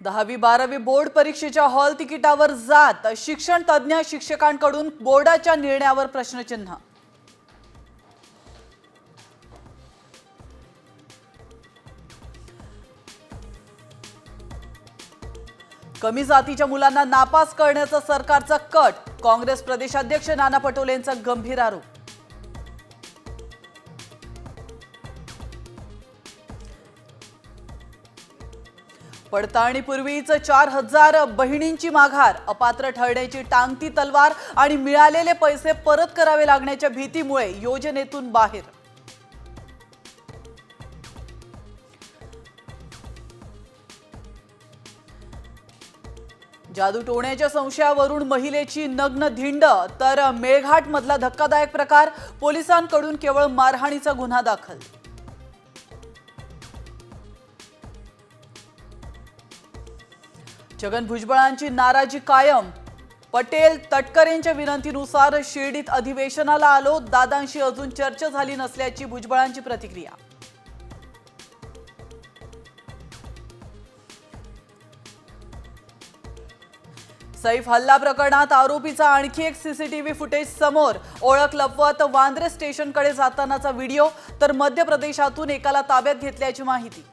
10वी-12वी board परीक्षेच्या hall तिकिटावर जात शिक्षण तज्ञ शिक्षकांकडून बोर्डाच्या निर्णयावर प्रश्नचिन्ह। कमी जातीच्या मुलांना नापास करण्याचा सरकारचा कट, काँग्रेस प्रदेशाध्यक्ष नाना पटोलेंचा गंभीर आरोप। पडताळणीपूर्वीच 4000 बहिणींची माघार, अपात्र ठरण्याची टांगती तलवार आणि मिळालेले पैसे परत करावे लागण्याच्या भीतीमुळे योजनेतून बाहेर। जादूटोण्याच्या संशयावरून महिलेची नग्न धिंड, तर मेळघाट मधला धक्कादायक प्रकार, पोलिसांकडून केवळ मारहाणीचा गुन्हा दाखल। छगन भुजबळांची नाराजी कायम, पटेल तटकरेंच्या विनंतीनुसार शिर्डीत अधिवेशनाला आलो, दादांशी अजून चर्चा झाली नसल्याची भुजबळांची प्रतिक्रिया। सैफ हल्ला प्रकरणात आरोपीचा आणखी एक सीसीटीव्ही फुटेज समोर, ओळख लपवत वांद्रे स्टेशनकडे जातानाचा व्हिडिओ, तर मध्य प्रदेशातून एकाला ताब्यात घेतल्याची माहिती।